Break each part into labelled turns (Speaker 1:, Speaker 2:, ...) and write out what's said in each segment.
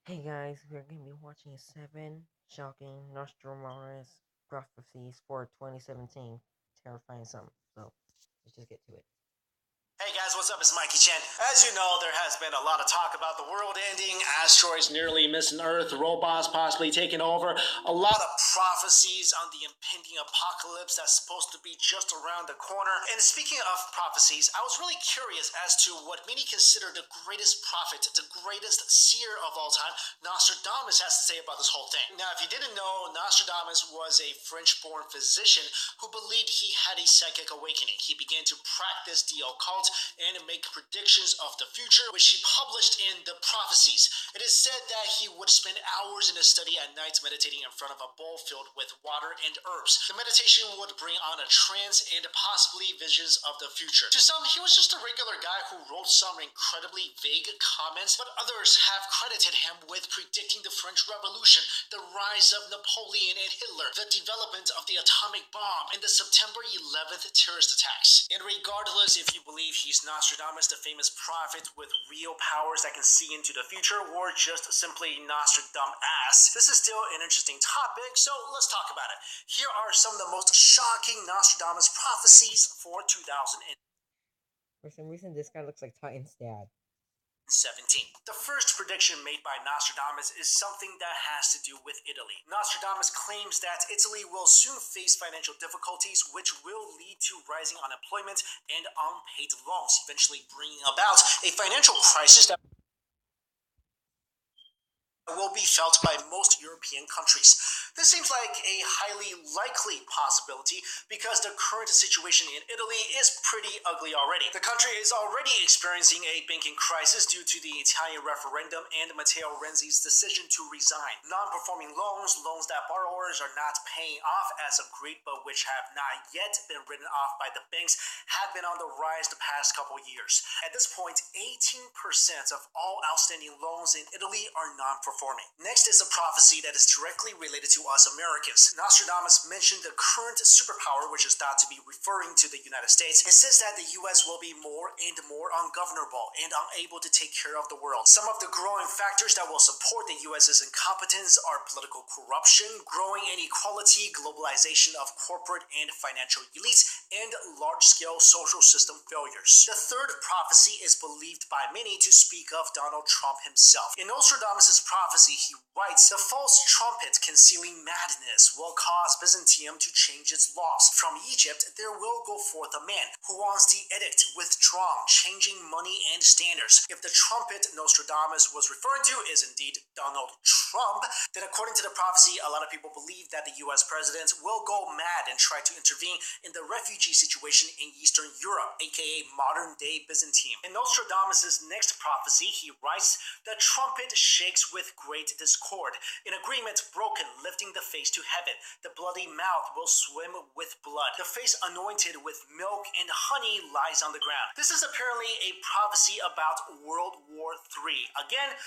Speaker 1: Hey guys, we're going to be watching 7 shocking Nostradamus prophecies for 2017. Terrifying some. So, let's just get to it.
Speaker 2: Hey guys, what's up? It's Mikey Chen. As you know, there has been a lot of talk about the world ending, asteroids nearly missing Earth, robots possibly taking over, a lot of prophecies on the impending apocalypse that's supposed to be just around the corner. And speaking of prophecies, I was really curious as to what many consider the greatest prophet, the greatest seer of all time, Nostradamus, has to say about this whole thing. Now, if you didn't know, Nostradamus was a French-born physician who believed he had a psychic awakening. He began to practice the occult and make predictions of the future, which he published in the Prophecies. It is said that he would spend hours in his study at night meditating in front of a bowl filled with water and herbs. The meditation would bring on a trance and possibly visions of the future. To some, he was just a regular guy who wrote some incredibly vague comments, but others have credited him with predicting the French Revolution, the rise of Napoleon and Hitler, the development of the atomic bomb, and the September 11th terrorist attacks. And regardless if you believe he's Nostradamus, the famous prophet with real powers that can see into the future, or just simply Nostradamus, this is still an interesting topic, so let's talk about it. Here are some of the most shocking Nostradamus prophecies for 2017.
Speaker 1: For some reason, this guy looks like Titan's dad.
Speaker 2: The first prediction made by Nostradamus is something that has to do with Italy. Nostradamus claims that Italy will soon face financial difficulties, which will lead to rising unemployment and unpaid loans, eventually bringing about a financial crisis that will be felt by most European countries. This seems like a highly likely possibility because the current situation in Italy is pretty ugly already. The country is already experiencing a banking crisis due to the Italian referendum and Matteo Renzi's decision to resign. Non-performing loans, loans that borrowers are not paying off as of great but which have not yet been written off by the banks, have been on the rise the past couple years. At this point, 18% of all outstanding loans in Italy are non-performing. Next is a prophecy that is directly related to us Americans. Nostradamus mentioned the current superpower, which is thought to be referring to the United States. It says that the US will be more and more ungovernable and unable to take care of the world. Some of the growing factors that will support the US's incompetence are political corruption, growing inequality, globalization of corporate and financial elites, and large-scale social system failures. The third prophecy is believed by many to speak of Donald Trump himself. In Nostradamus' prophecy, he writes, "The false trumpet concealing madness will cause Byzantium to change its laws. From Egypt there will go forth a man who wants the edict withdrawn, changing money and standards." If the trumpet Nostradamus was referring to is indeed Donald Trump, then according to the prophecy, a lot of people believe that the US president will go mad and try to intervene in the refugee situation in Eastern Europe, aka modern-day Byzantium. In Nostradamus' next prophecy, he writes, "The trumpet shakes with great discord. An agreement broken, lifting the face to heaven. The bloody mouth will swim with blood. The face anointed with milk and honey lies on the ground." This is apparently a prophecy about World War III. Again,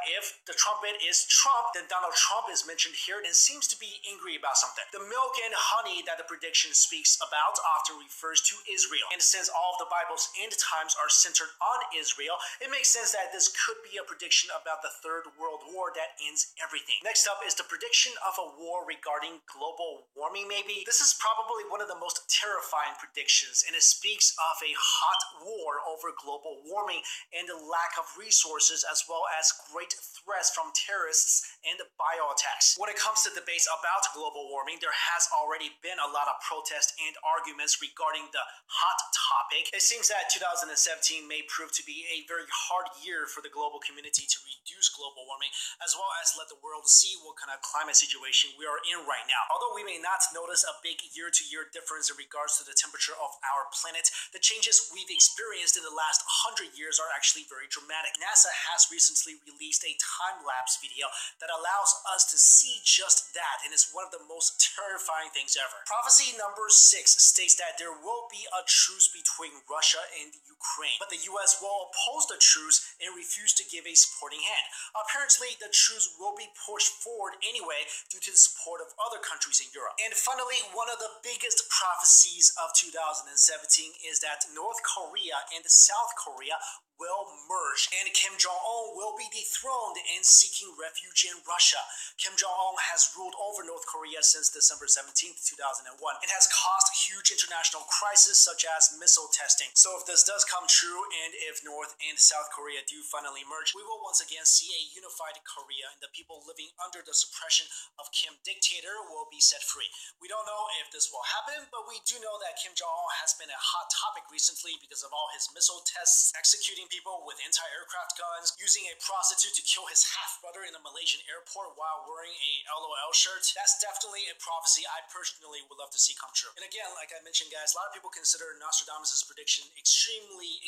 Speaker 2: if the trumpet is Trump, then Donald Trump is mentioned here and seems to be angry about something. The milk and honey that the prediction speaks about often refers to Israel. And since all of the Bible's end times are centered on Israel, it makes sense that this could be a prediction about the Third World War that ends everything. Next up is the prediction of a war regarding global warming, maybe. This is probably one of the most terrifying predictions, and it speaks of a hot war over global warming and the lack of resources, as well as great threats from terrorists and bioattacks. When it comes to debates about global warming, there has already been a lot of protest and arguments regarding the hot topic. It seems that 2017 may prove to be a very hard year for the global community to reduce global warming, as well as let the world see what kind of climate situation we are in right now. Although we may not notice a big year-to-year difference in regards to the temperature of our planet, the changes we've experienced in the last 100 years are actually very dramatic. NASA has recently released a time-lapse video that allows us to see just that, and it's one of the most terrifying things ever. Prophecy number 6 states that there will be a truce between Russia and Ukraine, but the US will oppose the truce and refuse to give a supporting hand. Apparently, the truce will be pushed forward anyway due to the support of other countries in Europe. And finally, one of the biggest prophecies of 2017 is that North Korea and South Korea will merge, and Kim Jong-un will be dethroned and seeking refuge in Russia. Kim Jong-un has ruled over North Korea since December 17th, 2001. It has caused huge international crises such as missile testing. So if this does come true, and if North and South Korea do finally merge, we will once again see a unified Korea, and the people living under the suppression of Kim dictator will be set free. We don't know if this will happen, but we do know that Kim Jong-un has been a hot topic recently because of all his missile tests, executing people with anti-aircraft guns, using a prostitute to kill his half-brother in a Malaysian airport while wearing a LOL shirt. That's definitely a prophecy I personally would love to see come true. And again, like I mentioned, guys, a lot of people consider Nostradamus' prediction extremely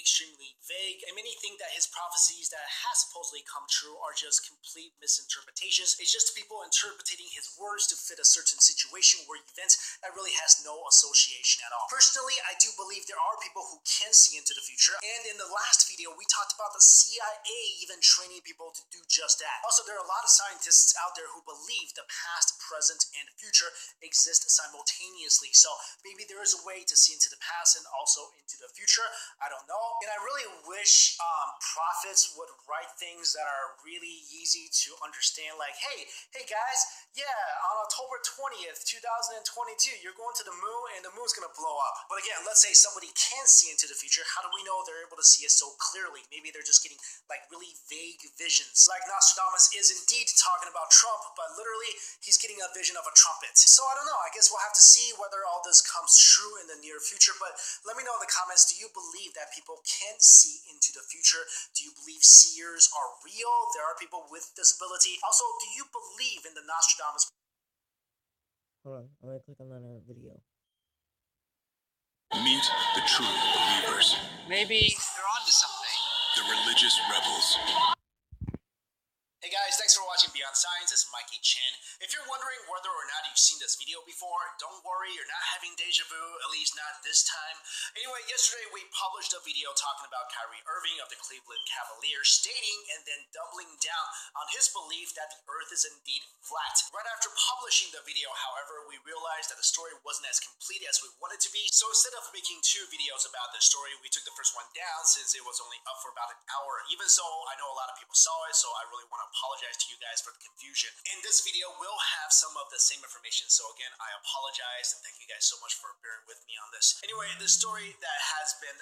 Speaker 2: vague, and many think that his prophecies that have supposedly come true are just complete misinterpretations. It's just people interpreting his words to fit a certain situation or event that really has no association at all. Personally, I do believe there are people who can see into the future, and in the last video we talked about the CIA even training people to do just that. Also, there are a lot of scientists out there who believe the past, present, and future exist simultaneously, so maybe there is a way to see into the past and also into the future. I don't know, and I really wish prophets would write things that are really easy to understand, like, hey guys, yeah, on October 20th 2022 you're going to the moon and the moon's gonna blow up. But again, let's say somebody can see into the future. How do we know they're able to see it so clearly? Maybe they're just getting like really vague visions. Like Nostradamus is indeed talking about Trump, but literally he's getting a vision of a trumpet. So I don't know, I guess we'll have to see whether all this comes true in the near future. But let me know in the comments, do you believe that people can see into the future? Do you believe seers are real? There are people with disability. Also, do you believe in the Nostradamus?
Speaker 1: Hold on, I'm gonna click on that video.
Speaker 3: Meet the true believers,
Speaker 2: Maybe they're onto something.
Speaker 3: the religious rebels.
Speaker 2: Hey guys, thanks for watching Beyond Science. It's Mikey Chen. If you're wondering whether or not you've seen this video before, don't worry, you're not having deja vu, at least not this time. Anyway, yesterday we published a video talking about Kyrie Irving of the Cleveland Cavaliers stating and then doubling down on his belief that the earth is indeed flat. Right after publishing the video, however, we realized that the story wasn't as complete as we wanted to be, so instead of making two videos about this story, we took the first one down since it was only up for about an hour. Even so, I know a lot of people saw it, so I really want to apologize to you guys for the confusion. In this video, we'll have some of the same information, so again, I apologize and thank you guys so much for bearing with me on this. Anyway, the story that has been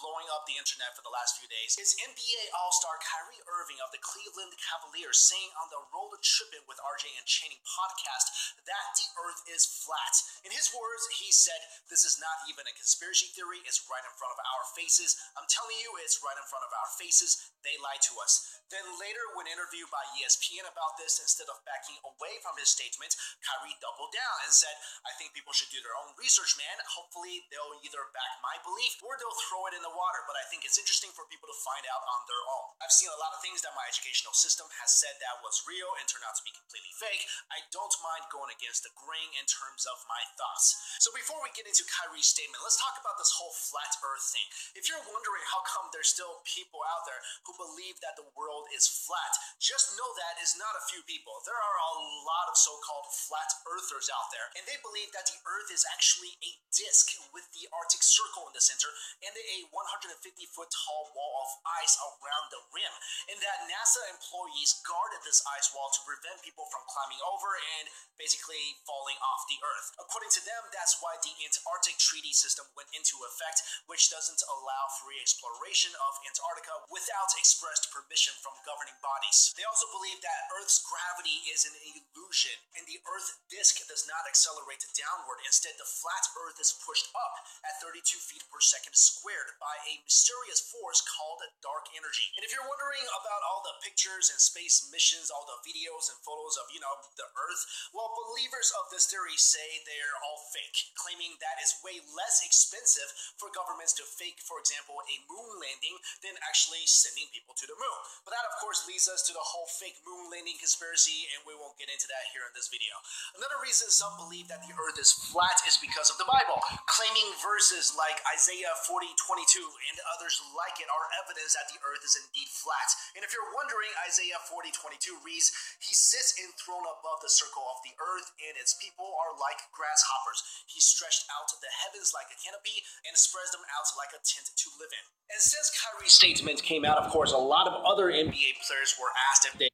Speaker 2: blowing up the internet for the last few days is NBA All-Star Kyrie Irving of the Cleveland Cavaliers saying on the Roll the Trippin' with RJ and Channing podcast that the earth is flat. In his words, he said, "This is not even a conspiracy theory, it's right in front of our faces. I'm telling you, it's right in front of our faces. They lied to us." Then later, when interviewed by ESPN about this, instead of backing away from his statement, Kyrie doubled down and said, "I think people should do their own research, man. Hopefully they'll either back my belief or they'll throw it in the water, but I think it's interesting for people to find out on their own. I've seen a lot of things that my educational system has said that was real and turned out to be completely fake. I don't mind going against the grain in terms of my thoughts." So before we get into Kyrie's statement, let's talk about this whole flat earth thing. If you're wondering how come there's still people out there who believe that the world is flat, just know that is not a few people. There are a lot of so-called flat earthers out there, and they believe that the earth is actually a disc with the Arctic Circle in the center and a 150-foot tall wall of ice around the rim, and that NASA employees guarded this ice wall to prevent people from climbing over and basically falling off the earth. According to them, that's why the Antarctic Treaty System went into effect, which doesn't allow free exploration of Antarctica without expressed permission from governing bodies. They also believe that Earth's gravity is an illusion, and the Earth disk does not accelerate downward. Instead, the flat Earth is pushed up at 32 feet per second squared by a mysterious force called dark energy. And if you're wondering about all the pictures and space missions, all the videos and photos of, the Earth, well, believers of this theory say they're all fake, claiming that it's way less expensive for governments to fake, for example, a moon landing than actually sending people to the moon. But that, of course, leads us to the whole whole fake moon landing conspiracy, and we won't get into that here in this video. Another reason some believe that the earth is flat is because of the Bible, claiming verses like Isaiah 40:22 and others like it are evidence that the earth is indeed flat. And if you're wondering, Isaiah 40:22 reads, "He sits enthroned above the circle of the earth, and its people are like grasshoppers. He stretched out the heavens like a canopy and spreads them out like a tent to live in." And since Kyrie's statement came out, of course, a lot of other NBA players were asked if they